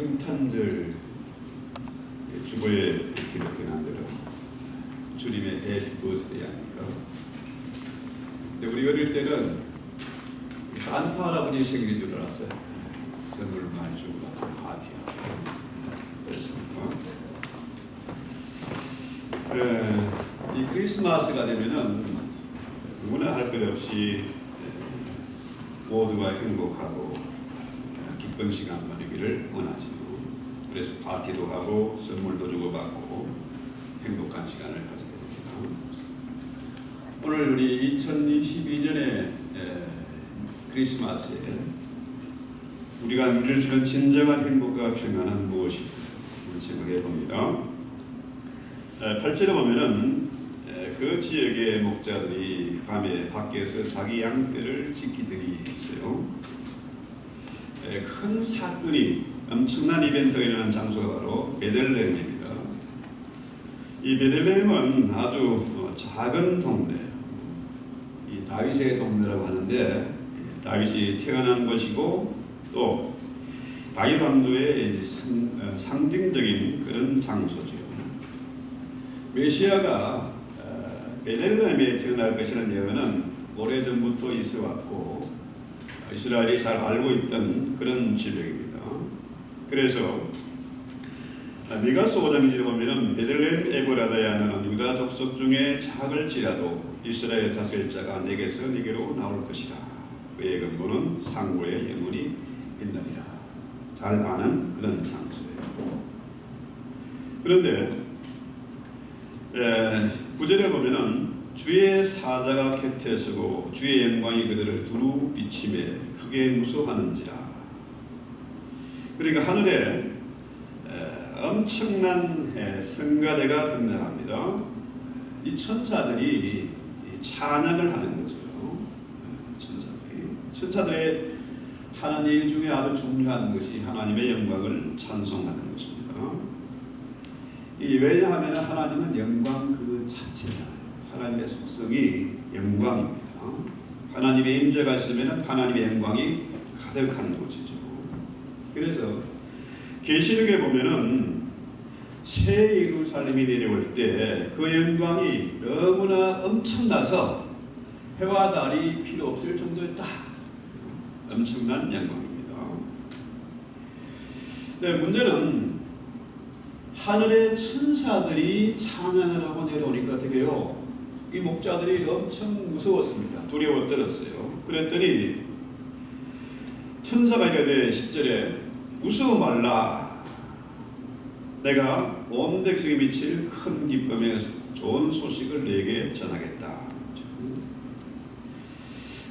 성탄절 주보에 기록해놓은 대로 주님의 해피 버스데이 아닙니까? 근데 우리 어릴 때는 산타 할아버지 생일인 줄 알았어요. 선물 많이 주고 파티하고 그랬습니다. 이 크리스마스가 되면은 누구나 할 것 없이 모두가 행복하고 기쁜 시간 보내기를 원하죠. 그래서 파티도 하고 선물도 주고받고 행복한 시간을 가지게 됩니다. 오늘 우리 2022년의 크리스마스에 우리가 누릴 수 있는 진정한 행복과 평안은 무엇인가 생각해 봅니다. 8절에 보면은 그 지역의 목자들이 밤에 밖에서 자기 양떼를 지키들이 있어요. 큰 사건이 엄청난 이벤트가 일어난 장소가 바로 베들레헴입니다. 이 베들레헴은 아주 작은 동네예요. 이 다윗의 동네라고 하는데 다윗이 태어난 곳이고 또 다윗 왕조의 상징적인 그런 장소죠. 메시아가 베들레헴에 태어날 것이라는 예언은 오래전부터 있어왔고 이스라엘이 잘 알고 있던 그런 지역입니다. 그래서 미가서 5장 2절에 보면은 베들레헴 에브라다에 하는 유다 족속 중에 작을지라도 이스라엘 다스릴자가 내게서 네게로 나올 것이라. 그의 근본은 상고의 영원히 있느니라. 잘 아는 그런 장소예요. 그런데 9절에 보면은 주의 사자가 곁에 서고 주의 영광이 그들을 두루 비치매 크게 무서워하는지라. 그러니까 하늘에 엄청난 성가대가 등장합니다. 이 천사들이 찬양을 하는 거죠. 천사들의 하는 일 중에 아주 중요한 것이 하나님의 영광을 찬송하는 것입니다. 왜냐하면 하나님은 영광 그 자체잖아요. 하나님의 속성이 영광입니다. 하나님의 임재가 있으면 하나님의 영광이 가득한 곳이죠. 그래서 계시록에 보면은 새 예루살렘이 내려올 때 그 영광이 너무나 엄청나서 해와 달이 필요 없을 정도였다. 엄청난 영광입니다. 네, 문제는 하늘의 천사들이 찬양을 하고 내려오니까 어떻게 해요? 이 목자들이 엄청 무서웠습니다. 두려워 떨었어요. 그랬더니 천사가 이르되 10절에 무서워 말라. 내가 온 백성에 미칠 큰 기쁨의 좋은 소식을 내게 전하겠다.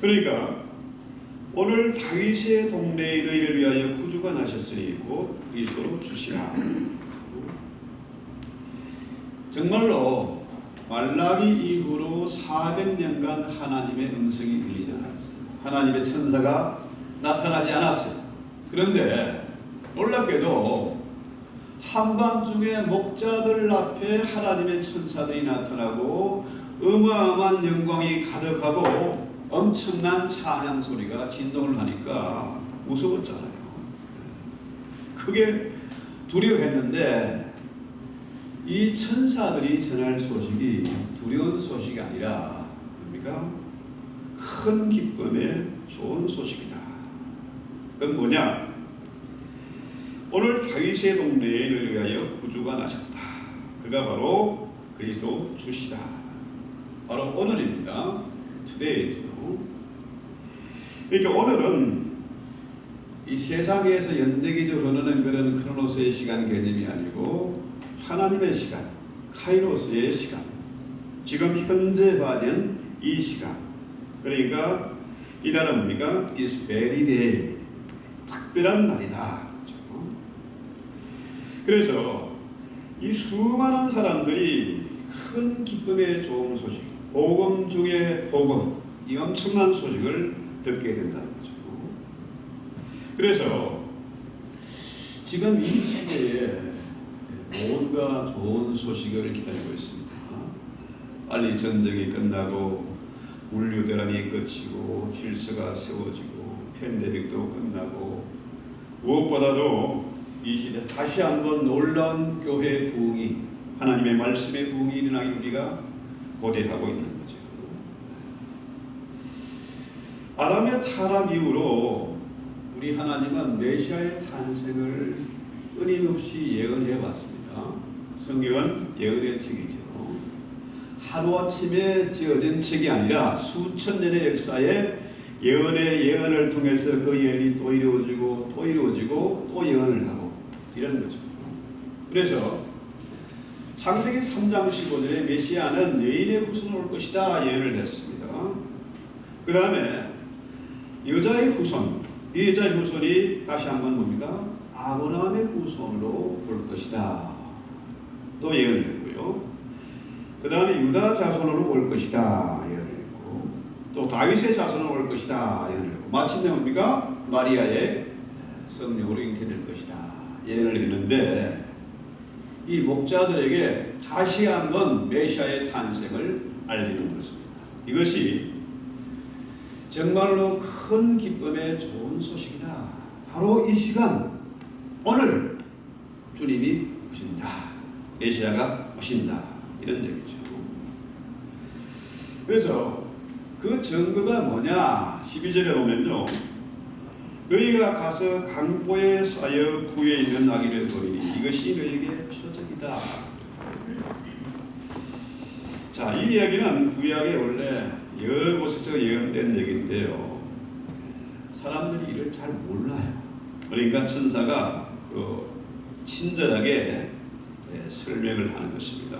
그러니까 오늘 다윗의 동네의 너희를 위하여 구주가 나셨으니 곧 그리스도로 주시라. 정말로 말라기 이후로 400년간 하나님의 음성이 들리지 않았어요. 하나님의 천사가 나타나지 않았어요. 그런데 놀랍게도 한밤중에 목자들 앞에 하나님의 천사들이 나타나고 어마어마한 영광이 가득하고 엄청난 찬양 소리가 진동을 하니까 무서웠잖아요. 크게 두려워했는데 이 천사들이 전할 소식이 두려운 소식이 아니라 뭡니까? 큰 기쁨의 좋은 소식이다. 그건 뭐냐? 오늘 다윗의 동네에 너희를 위하여 구주가 나셨다. 그가 바로 그리스도 주시다. 바로 오늘입니다. 투데이죠. 그러니까 오늘은 이 세상에서 연대기적으로 흐르는 그런 크로노스의 시간 개념이 아니고 하나님의 시간, 카이로스의 시간, 지금 현재화된 이 시간. 그러니까 이 날은 뭡니까? This very day. 특별한 날이다. 그래서 이 수많은 사람들이 큰 기쁨의 좋은 소식, 복음 중에 복음, 이 엄청난 소식을 듣게 된다는 거죠. 그래서 지금 이 시대에 모두가 좋은 소식을 기다리고 있습니다. 빨리 전쟁이 끝나고 물류대란이 그치고 질서가 세워지고 팬데믹도 끝나고 무엇보다도 이 시대 다시 한번 놀라운 교회의 부흥이, 하나님의 말씀의 부흥이 일어나길 우리가 고대하고 있는 거죠. 아담의 타락 이후로 우리 하나님은 메시아의 탄생을 끊임없이 예언해 왔습니다. 성경은 예언의 책이죠. 하루아침에 지어진 책이 아니라 수천 년의 역사에 예언의 예언을 통해서 그 예언이 또 이루어지고 또 이루어지고 또 예언을 하고 이런 거죠. 그래서 창세기 3장 15절에 메시아는 여인의 후손으로 올 것이다 예언을 했습니다. 그 다음에 여자의 후손, 이 여자의 후손이 다시 한번 뭡니까? 아브라함의 후손으로 올 것이다 또 예언을 했고요. 그 다음에 유다 자손으로 올 것이다 예언을 했고, 또 다윗의 자손으로 올 것이다 예언을 했고, 마침내 뭡니까? 마리아의 성령으로 잉태될 것이다 예언을 했는데, 이 목자들에게 다시 한번 메시아의 탄생을 알리는 것입니다. 이것이 정말로 큰 기쁨의 좋은 소식이다. 바로 이 시간, 오늘 주님이 오신다, 메시아가 오신다, 이런 얘기죠. 그래서 그 증거가 뭐냐? 12절에 보면요, 너희가 가서 강보에 쌓여 구에 있는 아기를 보리니 이것이 너희에게 표적이다. 자, 이 이야기는 구약에 원래 여러 곳에서 예언된 얘기인데요, 사람들이 이를 잘 몰라요. 그러니까 천사가 친절하게 설명을 하는 것입니다.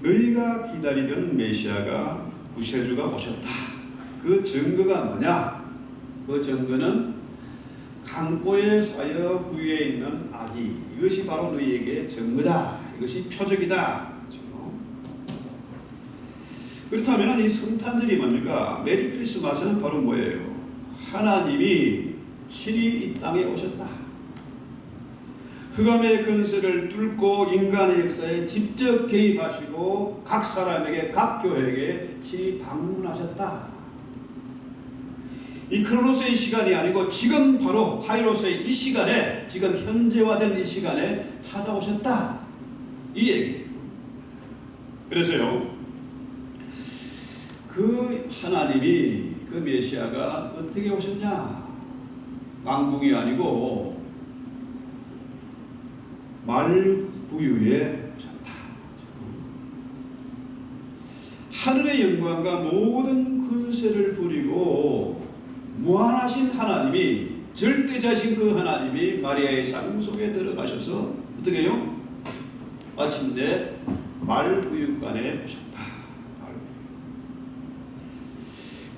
너희가 기다리던 메시아가 구세주가 오셨다. 그 증거가 뭐냐? 그 증거는 강보에 쌓여 구에 있는 아기, 이것이 바로 너희에게 증거다. 이것이 표적이다. 그렇죠? 그렇다면 이 성탄절이 뭡니까? 메리 크리스마스는 바로 뭐예요? 하나님이 친히 이 땅에 오셨다. 흑암의 근세를 뚫고 인간의 역사에 직접 개입하시고 각 사람에게, 각 교회에게 친히 방문하셨다. 이 크로노스의 시간이 아니고 지금 바로 카이로스의 이 시간에, 지금 현재화된 이 시간에 찾아오셨다, 이 얘기예요. 그래서요, 그 하나님이, 그 메시아가 어떻게 오셨냐? 왕궁이 아니고 말구유에 오셨다. 하늘의 영광과 모든 근세를 부리고 무한하신 하나님이, 절대자신 그 하나님이 마리아의 상 속에 들어가셔서 어떻게 해요? 마침내 말구유관에 오셨다.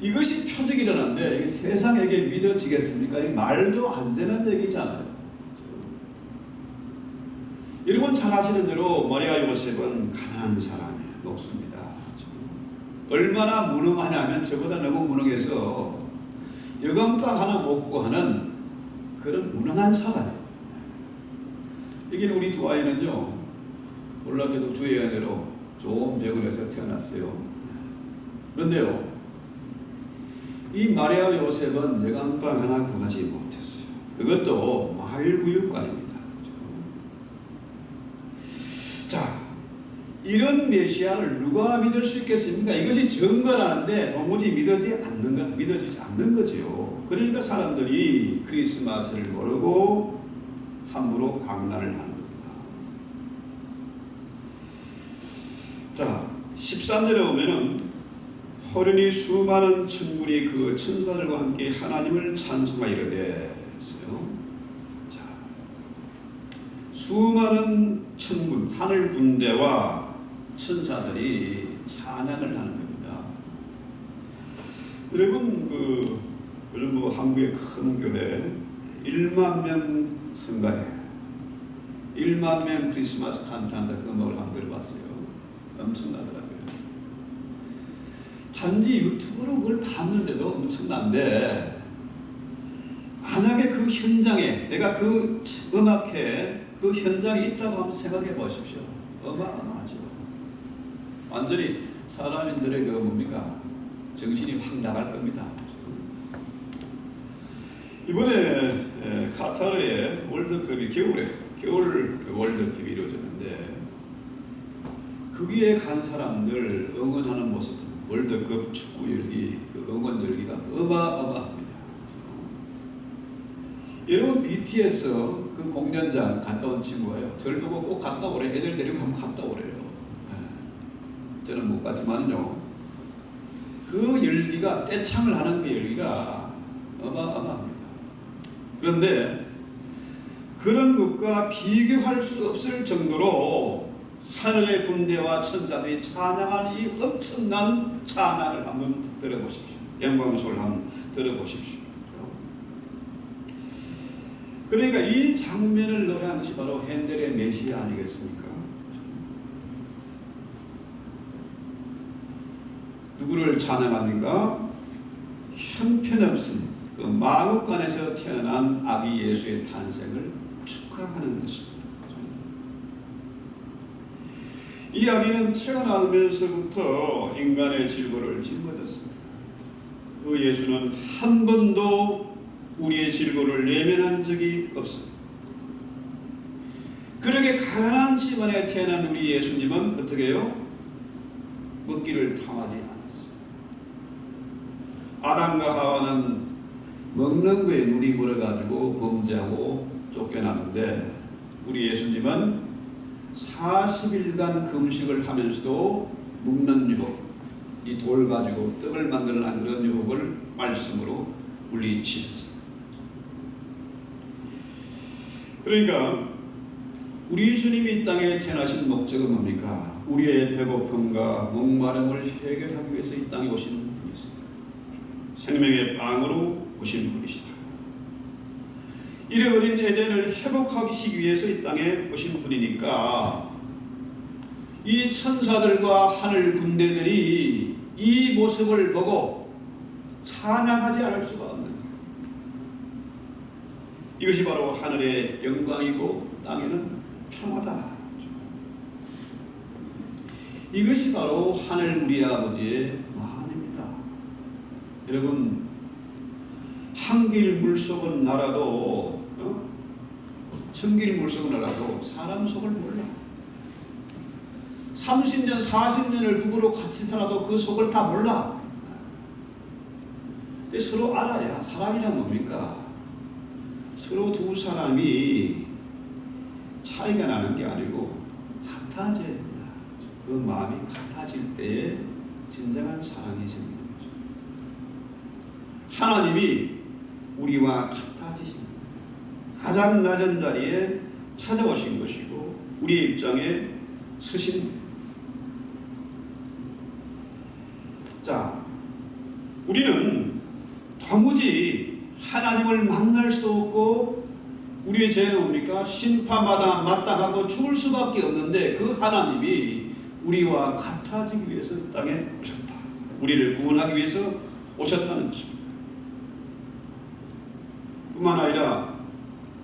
이것이 표적이라는데 이게 세상에게 믿어지겠습니까? 이 말도 안 되는 얘기잖아요. 여러분 잘 아시는 대로 마리아 요셉은 가난한 사람이에요. 녹습니다. 얼마나 무능하냐면 저보다 너무 무능해서 여간빵 하나 먹고 하는 그런 무능한 사람이에요. 여기는 우리 두 아이는요, 놀랍게도 주의 은혜로 좋은 병원에서 태어났어요. 그런데요, 이 마리아 요셉은 여간빵 하나 구하지 못했어요. 그것도 말구육관입니다. 자, 이런 메시아를 누가 믿을 수 있겠습니까? 이것이 증거라는데 도무지 믿어지지 않는 거죠. 그러니까 사람들이 크리스마스를 모르고 함부로 광란을 하는 겁니다. 자, 13절에 보면은 호련히 수많은 천군이 그 천사들과 함께 하나님을 찬송하이르되 했어요. 자, 수많은 천군, 하늘 군대와 천사들이 찬양을 하는 겁니다. 여러분, 요즘 한국의 큰 교회 1만 명 성가대, 1만 명 크리스마스 칸타한다는 음악을 한번 들어봤어요. 엄청나더라고요. 단지 유튜브로 그걸 봤는데도 엄청난데, 만약에 그 현장에, 내가 그 음악회 그 현장에 있다고 한번 생각해 보십시오. 어마어마하죠. 완전히 사람인들의 뭡니까? 정신이 확 나갈 겁니다. 이번에 카타르의 월드컵이 겨울 월드컵이 이루어졌는데 거기에 간 사람들 응원하는 모습, 월드컵 축구 열기, 그 응원 열기가 어마어마합니다. 여러분 BTS 그 공연장 갔다 온 친구가요. 저를 보고 꼭 갔다 오래. 애들 데리고 한번 갔다 오래요. 저는 못 갔지만요. 그 열기가 떼창을 하는 그 열기가 어마어마합니다. 그런데 그런 것과 비교할 수 없을 정도로 하늘의 군대와 천사들이 찬양하는 이 엄청난 찬양을 한번 들어보십시오. 영광소를 한번 들어보십시오. 그러니까 이 장면을 노래한 것이 바로 핸델의 메시아 아니겠습니까? 누구를 찬양합니까? 형편없음, 그 마국간에서 태어난 아기 예수의 탄생을 축하하는 것입니다. 이 아기는 태어나면서부터 인간의 질고를 짊어졌습니다. 그 예수는 한 번도 우리의 질고를 내면한 적이 없습니다. 그렇게 가난한 집안에 태어난 우리 예수님은 어떻게 해요? 먹기를 탐하지 않았습니다. 아담과 하와는 먹는 거에 눈이 멀어가지고 범죄하고 쫓겨나는데 우리 예수님은 40일간 금식을 하면서도 먹는 유혹, 이 돌 가지고 떡을 만드는 그런 유혹을 말씀으로 물리치셨습니다. 그러니까 우리 주님이 이 땅에 태어나신 목적은 뭡니까? 우리의 배고픔과 목마름을 해결하기 위해서 이 땅에 오신 분이십니다. 생명의 빵으로 오신 분이시다. 잃어버린 에덴을 회복하기 위해서 이 땅에 오신 분이니까 이 천사들과 하늘 군대들이 이 모습을 보고 찬양하지 않을 수가 없는 거예요. 이것이 바로 하늘의 영광이고 땅에는 평화다. 이것이 바로 하늘 우리 아버지의 마음입니다. 여러분, 한길 물속은 알아도 천길 물속은 알아도 사람 속을 몰라. 30년 40년을 부부로 같이 살아도 그 속을 다 몰라. 근데 서로 알아야 사랑이란 뭡니까? 서로 두 사람이 차이가 나는 게 아니고 같아져야 된다. 그 마음이 같아질 때에 진정한 사랑이 생기는 거죠. 하나님이 우리와 같아지신 가장 낮은 자리에 찾아오신 것이고 우리의 입장에 서신 거예요. 자, 우리는 도무지 하나님을 만날 수 없고 우리의 죄는 뭡니까? 심판마다 마땅하고 죽을 수밖에 없는데 그 하나님이 우리와 같아지기 위해서 땅에 오셨다. 우리를 구원하기 위해서 오셨다는 것입니다. 뿐만 아니라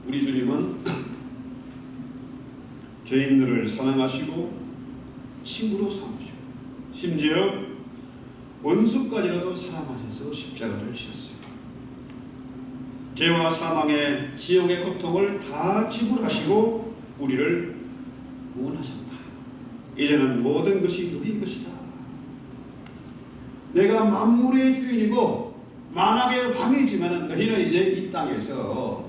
우리 주님은 죄인들을 사랑하시고 친구로 삼으시고 심지어 원수까지라도 사랑하셔서 십자가를 지셨습니다. 죄와 사망의 지옥의 고통을 다 지불하시고 우리를 구원하셨다. 이제는 모든 것이 너희 것이다. 내가 만물의 주인이고 만왕의 왕이지만 너희는 이제 이 땅에서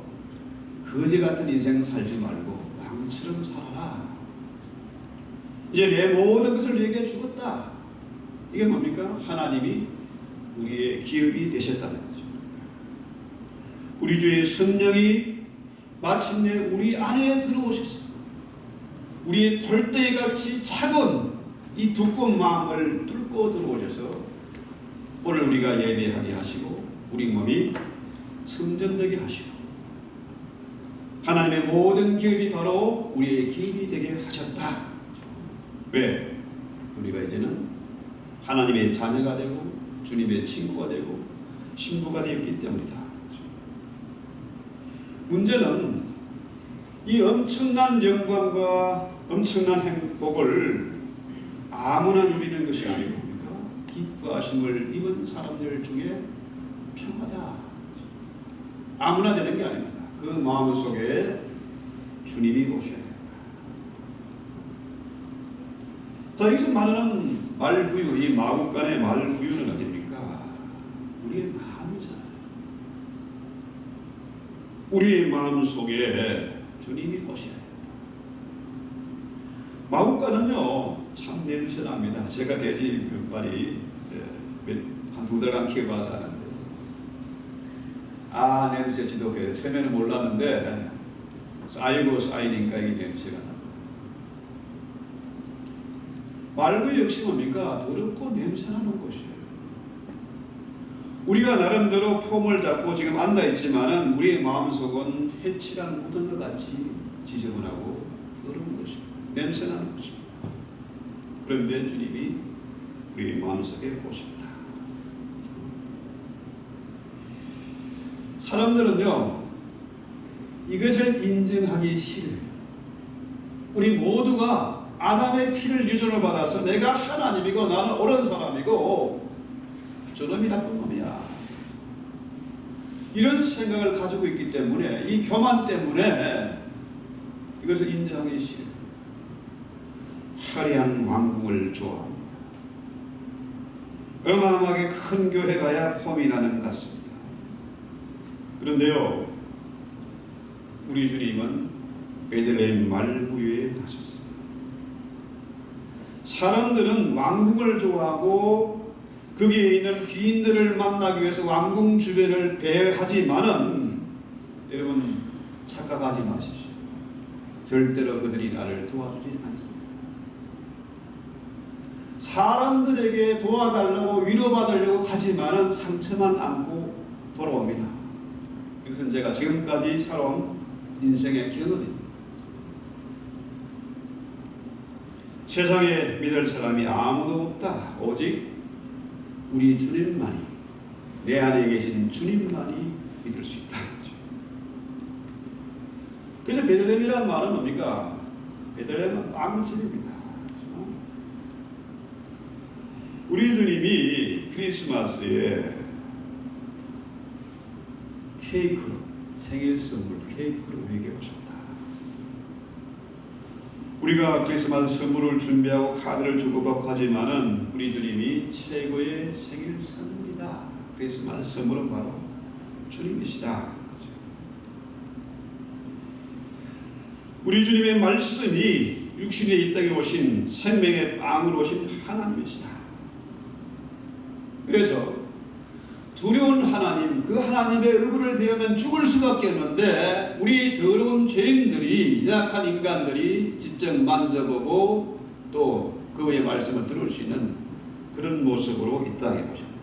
거지 같은 인생 살지 말고 왕처럼 살아라. 이제 내 모든 것을 너희에게 주었다. 이게 뭡니까? 하나님이 우리의 기업이 되셨다는 거죠. 우리 주의 성령이 마침내 우리 안에 들어오셨습니다. 우리의 돌덩이같이 차가운 이 두꺼운 마음을 뚫고 들어오셔서 오늘 우리가 예배하게 하시고 우리 몸이 성전되게 하시고 하나님의 모든 기업이 바로 우리의 기업이 되게 하셨다. 왜? 우리가 이제는 하나님의 자녀가 되고 주님의 친구가 되고 신부가 되었기 때문이다. 문제는 이 엄청난 영광과 엄청난 행복을 아무나 누리는 것이 아니고 뭡니까? 기뻐하심을 입은 사람들 중에 평하다. 아무나 되는 게 아닙니다. 그 마음속에 주님이 오셔야 된다. 자, 여기서 말하는 말구유, 이 마국간의 말구유는 어디입니까? 우리의 마음이잖아요. 우리의 마음속에 주님이 오셔야 된다. 마국간은요 참 냄새납니다. 제가 돼지 말이 한두 달간 키워봐서 아는데 냄새 지독해요. 처음에는 몰랐는데 쌓이고 쌓이니까 이 냄새가 나고. 말구 역시 뭡니까? 더럽고 냄새나는 곳이에요. 우리가 나름대로 폼을 잡고 지금 앉아있지만은 우리의 마음속은 해치랑 묻은 것 같이 지저분하고 더러운 것입니다. 냄새나는 것입니다. 그런데 주님이 우리 마음속에 오십니다. 사람들은요 이것을 인정하기 싫어요. 우리 모두가 아담의 피를 유전을 받아서 내가 하나님이고 나는 옳은 사람이고 저놈이 나쁜 놈이야, 이런 생각을 가지고 있기 때문에, 이 교만 때문에 이것을 인정하기 싫어요. 화려한 왕궁을 좋아합니다. 어마어마하게 큰 교회 가야 폼이 나는 것 같습니다. 그런데요 우리 주님은 베들레헴 말구유에 나셨습니다. 사람들은 왕궁을 좋아하고 거기에 있는 귀인들을 만나기 위해서 왕궁 주변을 배회하지만은, 여러분 착각하지 마십시오. 절대로 그들이 나를 도와주지 않습니다. 사람들에게 도와달라고 위로받으려고 가지만은 상처만 안고 돌아옵니다. 이것은 제가 지금까지 살아온 인생의 경험입니다. 세상에 믿을 사람이 아무도 없다. 오직 우리 주님만이, 내 안에 계신 주님만이 믿을 수 있다. 그래서 베들레헴이라는 말은 뭡니까? 베들레헴은 빵집입니다. 우리 주님이 크리스마스에 케이크로, 생일 선물 케이크로 우리에게 오셨다. 우리가 크리스마스 선물을 준비하고 카드를 주고받고 하지만은 우리 주님이 최고의 생일 선물이다. 크리스마스 선물은 바로 주님이시다. 우리 주님의 말씀이 육신에 이 땅에 오신 생명의 빵으로 오신 하나님이시다. 그래서 두려운 하나님, 그 하나님의 얼굴을 배우면 죽을 수밖에 없는데, 우리 더러운 죄인들이, 연약한 인간들이 직접 만져보고 또 그의 말씀을 들을 수 있는 그런 모습으로 이 땅에 오셨다.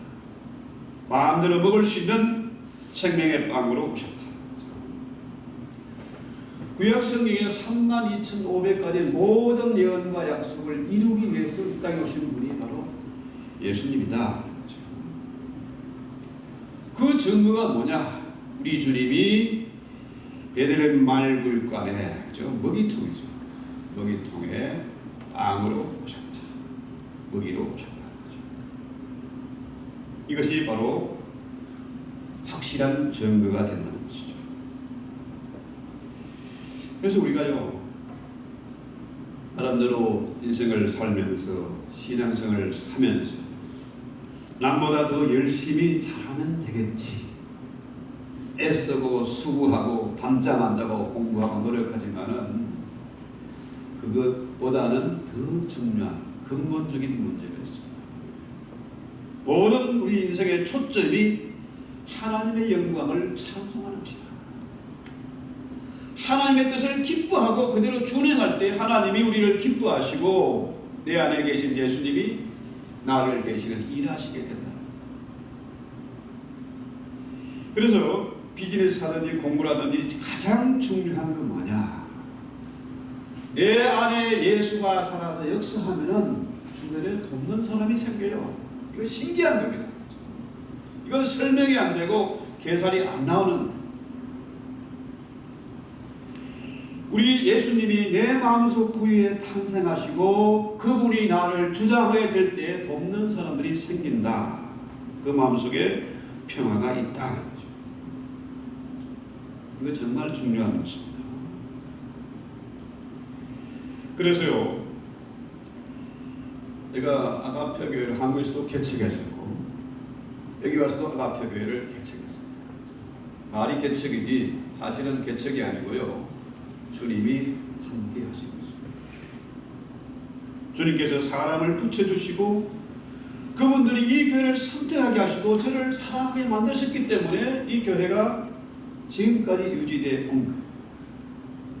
마음대로 먹을 수 있는 생명의 빵으로 오셨다. 구약 성경에 32,500가지 모든 예언과 약속을 이루기 위해서 이 땅에 오신 분이 바로 예수님이다. 그 증거가 뭐냐? 우리 주님이 베들레헴 말굴간에 먹이통이죠. 먹이통에 빵으로 오셨다. 먹이로 오셨다. 이것이 바로 확실한 증거가 된다는 것이죠. 그래서 우리가요 나름대로 인생을 살면서 신앙생활을 하면서 남보다 더 열심히 잘하면 되겠지, 애쓰고 수고하고 밤잠 안 자고 공부하고 노력하지만은 그것보다는 더 중요한 근본적인 문제가 있습니다. 모든 우리 인생의 초점이 하나님의 영광을 찬송하는 것이다. 하나님의 뜻을 기뻐하고 그대로 준행할 때 하나님이 우리를 기뻐하시고 내 안에 계신 예수님이 나를 대신해서 일하시게 된다. 그래서 비즈니스 하든지 공부를 하든지 가장 중요한 건 뭐냐? 내 안에 예수가 살아서 역사하면은 주변에 돕는 사람이 생겨요. 이거 신기한 겁니다. 이건 설명이 안 되고 계산이 안 나오는. 우리 예수님이 내 마음속 구유에 탄생하시고 그분이 나를 주장하게 될 때 돕는 사람들이 생긴다. 그 마음속에 평화가 있다. 이거 정말 중요한 것입니다. 그래서요, 내가 아가페 교회를 한국에서도 개척했었고 여기 와서도 아가페 교회를 개척했습니다. 말이 개척이지 사실은 개척이 아니고요, 주님이 함께 하신 것입니다. 주님께서 사람을 붙여주시고 그분들이 이 교회를 선택하게 하시고 저를 사랑하게 만드셨기 때문에 이 교회가 지금까지 유지되어 온 거예요.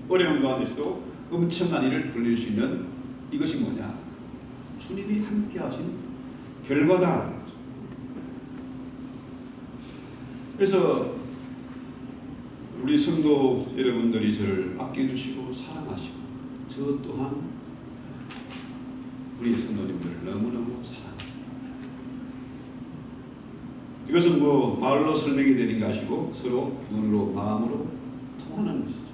어려운 가운데서도 엄청난 일을 벌릴 수 있는 이것이 뭐냐? 주님이 함께 하신 결과다. 그래서 우리 성도 여러분들이 저를 아껴주시고 사랑하시고 저 또한 우리 성도님들을 너무너무 사랑합니다. 이것은 뭐 말로 설명이 되는 게 아니고 서로 눈으로 마음으로 통하는 것이죠.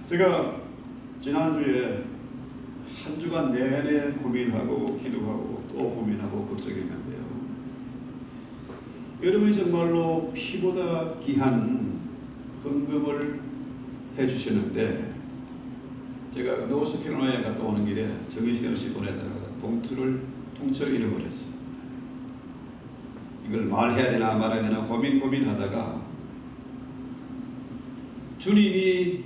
제가 지난주에 한 주간 내내 고민하고 기도하고 또 고민하고 걱정했는데요. 여러분이 정말로 피보다 귀한 헌금을 해주셨는데 제가 노스캐롤라이나에 갔다 오는 길에 정신없이 보내다가 통째로 잃어버렸어요. 이걸 말해야 되나 말아야 되나 고민하다가 주님이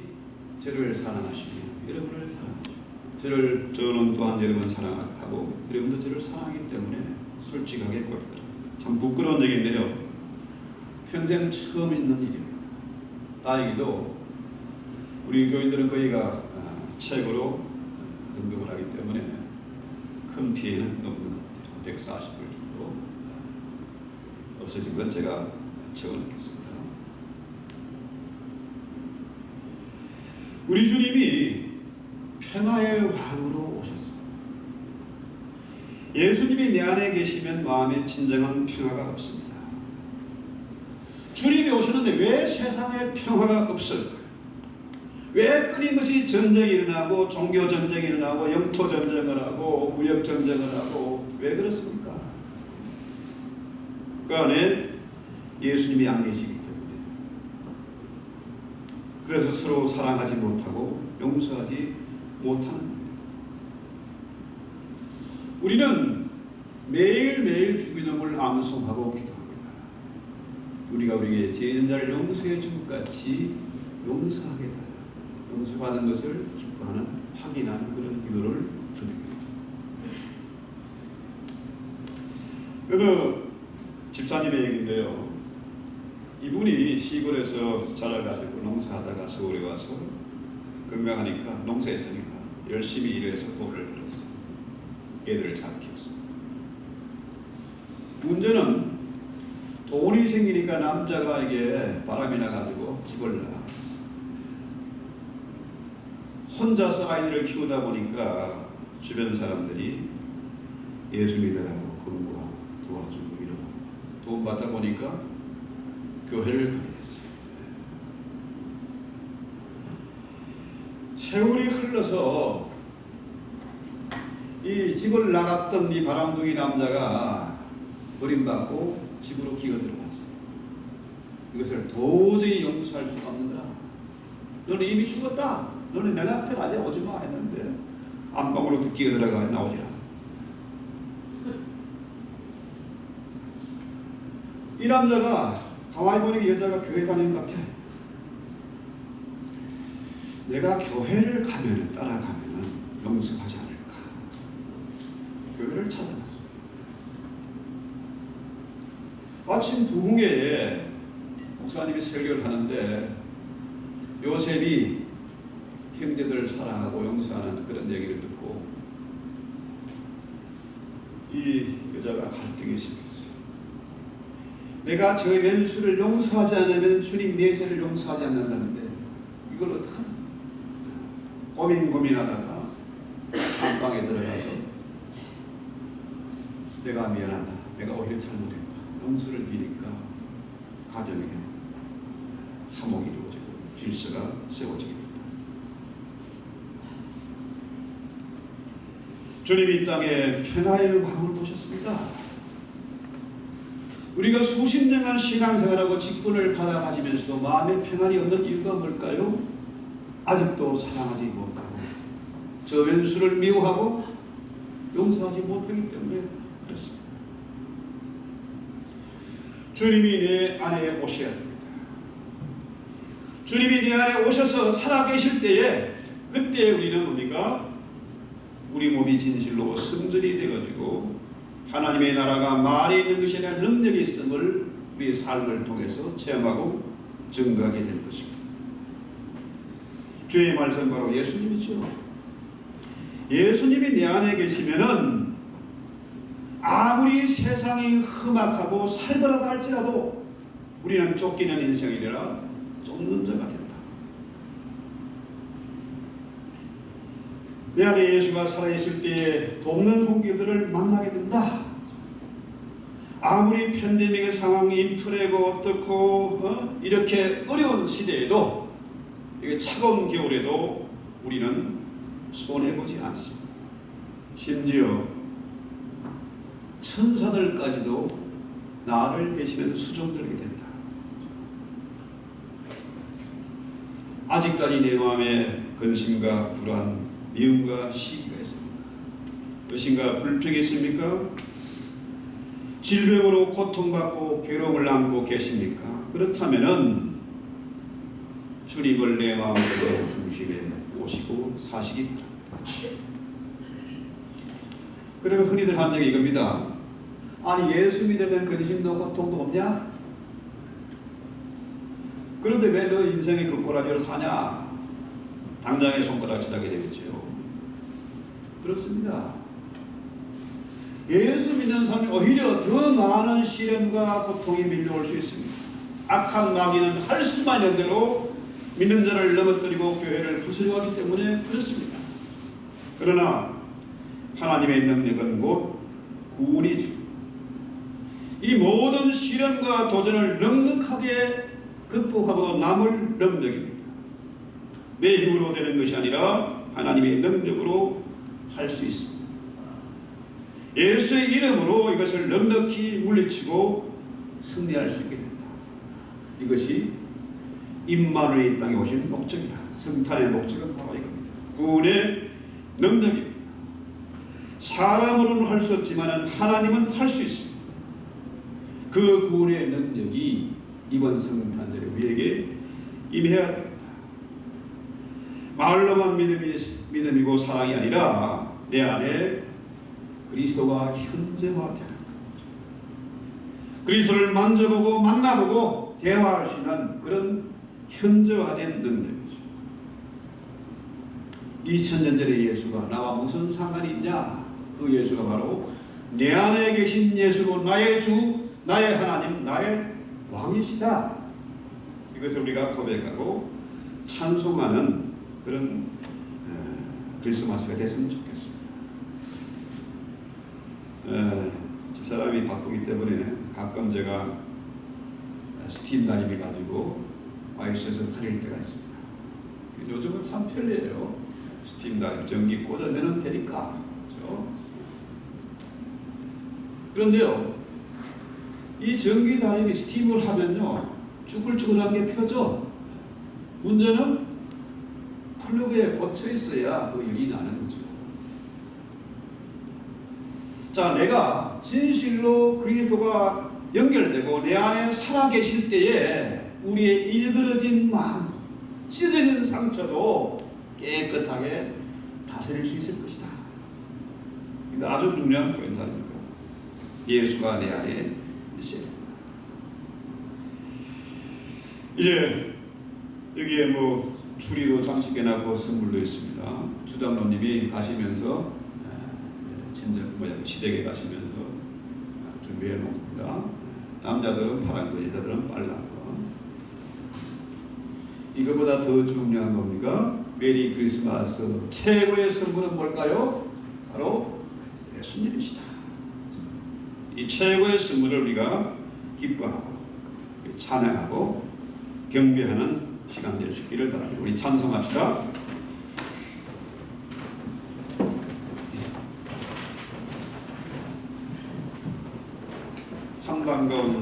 저를 사랑하시고 여러분을 사랑하시고 저는 또한 여러분 사랑하고 여러분도 저를 사랑하기 때문에 솔직하게 고백합니다. 참 부끄러운 얘기인데요, 평생 처음 있는 일입니다. 다행히도 우리 교인들은 거의가 책으로 헌금을 하기 때문에 큰 피해는 없는 것 같아요. 140불 정도 없어진 건 제가 적어놓겠습니다. 우리 주님이 평화의 왕으로 오셨습니다. 예수님이 내 안에 계시면 마음에 진정한 평화가 없습니다. 주님이 오셨는데 왜 세상에 평화가 없을까요? 왜 끊임없이 전쟁이 일어나고 종교 전쟁이 일어나고 영토 전쟁을 하고 무역 전쟁을 하고 왜 그렇습니까? 그 안에 예수님이 안 계시기 때문에. 그래서 서로 사랑하지 못하고 용서하지 못하는 겁니다. 우리는 매일매일 주기도문을 암송하고 기도합니다. 우리가 우리에게 죄인 자를 용서해 준 것 같이 용서하게 달라. 용서받은 것을 기뻐하는 확인하는 그런 기도를 드립니다. 어느 집사님의 얘기인데요, 이분이 시골에서 자라가지고 농사하다가 서울에 와서 건강하니까 농사했으니까 열심히 일해서 돈을 벌었어요. 애들을 잘 키웠습니다. 문제는 돈이 생기니까 남자가 이게 바람이 나가지고 집을 나가버렸어요. 혼자서 아이들을 키우다 보니까 주변 사람들이 예수 믿으라고 공부하고 도와주고 이러고 돈 받다 보니까 교회를 가게 됐어요. 세월이 흘러서 이 집을 나갔던 이 바람둥이 남자가 버림받고 집으로 기어 들어갔어요. 이것을 도저히 용서할 수가 없는 거라. 너는 이미 죽었다. 너는 내 앞에 아직 오지 마 했는데 안방으로 기어 들어가 나오질 않아. 이 남자가 가만히 보니까 여자가 교회 다니는 것 같아. 내가 교회를 가면은 따라가면은 용서하지 않을까. 교회를 찾아갔어요. 아침 부흥회에 목사님이 설교를 하는데 요셉이 형제들을 사랑하고 용서하는 그런 얘기를 듣고 이 여자가 갈등이 생겼어요. 내가 저 왼수를 용서하지 않으면 주님 내 죄를 용서하지 않는다는데 이걸 어떡하나? 고민하다가 안방에 들어가서 내가 미안하다. 내가 오히려 잘못했다. 용서를 비니까 가정에 화목이 이루어지고 질서가 세워지게 됐다. 주님이 이 땅에 평화의 왕을 보셨습니다. 우리가 수십 년간 신앙생활하고 직분을 받아 가지면서도 마음에 평안이 없는 이유가 뭘까요? 아직도 사랑하지 못하고 저 왼수를 미워하고 용서하지 못하기 때문에 그렇습니다. 주님이 내 안에 오셔야 됩니다. 주님이 내 안에 오셔서 살아계실 때에 그때 우리는 뭡니까? 우리 몸이 진실로 성전이 되어지고 하나님의 나라가 말에 있는 것이 아니라 능력이 있음을 우리의 삶을 통해서 체험하고 증거하게 될 것입니다. 주의 말씀 바로 예수님이죠. 예수님이 내 안에 계시면은 아무리 세상이 험악하고 살벌하다 할지라도 우리는 쫓기는 인생이 아니라 쫓는 자가 된다. 내 안에 예수가 살아있을 때에 돕는 손길들을 만나게 된다. 아무리 팬데믹의 상황이 인플레고 어떻고 이렇게 어려운 시대에도 이게 차가운 겨울에도 우리는 손해보지 않습니다. 심지어 천사들까지도 나를 대신해서 수종들게 된다. 아직까지 내 마음에 근심과 불안, 미움과 시기가 있습니까? 의심과 불평이 있습니까? 질병으로 고통받고 괴로움을 안고 계십니까? 그렇다면은 주님을 내 마음속에 중심에 모시고 사시기 바랍니다. 그러면 흔히들 하는 얘기 이겁니다. 아니 예수 믿으면 근심도 고통도 없냐? 그런데 왜 너 인생이 그 꼬라지로 사냐? 당장에 손가락 치닫게 되겠지요. 그렇습니다. 예수 믿는 사람이 오히려 더 많은 시련과 고통이 밀려올 수 있습니다. 악한 마귀는 할 수만 있는 대로 믿는 자를 넘어뜨리고 교회를 부수려하기 때문에 그렇습니다. 그러나 하나님의 능력은 곧 구원이죠. 이 모든 시련과 도전을 넉넉하게 극복하고도 남을 능력입니다. 내 힘으로 되는 것이 아니라 하나님의 능력으로 할 수 있습니다. 예수의 이름으로 이것을 넉넉히 물리치고 승리할 수 있게 된다. 이것이 임마누엘 이 땅에 오신 목적이다. 성탄의 목적은 바로 이겁니다. 구원의 능력입니다. 사람으로는 할 수 없지만 하나님은 할 수 있습니다. 그 구원의 능력이 이번 성탄절에 우리에게 임해야 됩니다. 말로만 믿음이고 사랑이 아니라 내 안에 그리스도가 현재화되는 거죠. 그리스도를 만져보고 만나보고 대화할 수 있는 그런 현재화된 능력이죠. 2000년 전의 예수가 나와 무슨 상관이 있냐? 그 예수가 바로 내 안에 계신 예수로 나의 주, 나의 하나님, 나의 왕이시다. 이것을 우리가 고백하고 찬송하는 그런 크리스마스가 됐으면 좋겠습니다. 집사람이 바쁘기 때문에 가끔 제가 스팀 다림이 가지고 와이셔츠 다릴 때가 있습니다. 요즘은 참 편리해요. 스팀 다림 전기 꽂아내면 되니까. 그렇죠? 그런데요, 이 전기 다림이 스팀을 하면요 쭈글쭈글한 게 펴져. 문제는 플러그에 꽂혀 있어야 그 열이 나는 거죠. 자, 내가 진실로 그리스도가 연결되고 내 안에 살아계실 때에 우리의 일그러진 마음도 찢어진 상처도 깨끗하게 다스릴 수 있을 것이다. 이거 아주 중요한 포인트 아닙니까? 예수가 내 안에 있어야 된다. 이제 여기에 뭐 추리도 장식해놨고 선물도 있습니다. 주담로님이 가시면서 시댁에 가시면서 준비해 놓습니다. 남자들은 파란 거, 여자들은 빨간 거. 이거보다 더 중요한 겁니까? 메리 크리스마스 최고의 선물은 뭘까요? 바로 예수님이시다. 이 최고의 선물을 우리가 기뻐하고 찬양하고 경배하는 시간 될 수 있기를 바랍니다. 우리 찬송합시다. 참 반가운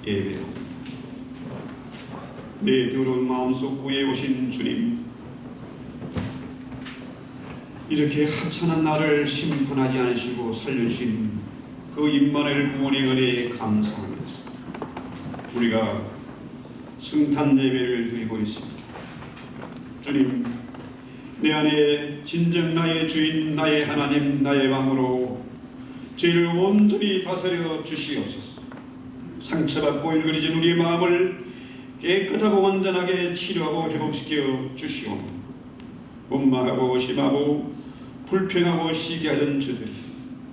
예배합니다. 내 더러운 마음속 구해오신 주님, 이렇게 하찮은 나를 심판하지 않으시고 살려주신 그 임마누엘 구원의 은혜에 감사합니다. 우리가 성탄 예배를 드리고 있습니다. 주님, 내 안에 진정 나의 주인, 나의 하나님, 나의 왕으로 죄를 온전히 다스려 주시옵소서. 상처받고 일그러진 우리의 마음을 깨끗하고 완전하게 치료하고 회복시켜 주시오며, 원망하고 심하고 불평하고 시기하던 저들이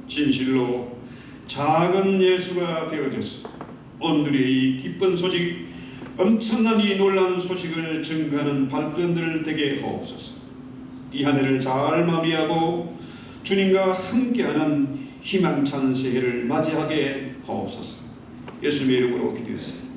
진실로 작은 예수가 되어져서 오늘의 이 기쁜 소식, 엄청난 이 놀라운 소식을 증거하는 발걸음들 되게 하옵소서. 이 한 해를 잘 마무리하고 주님과 함께하는 희망찬 새해를 맞이하게 하옵소서. 예수님의 이름으로 기도했습니다.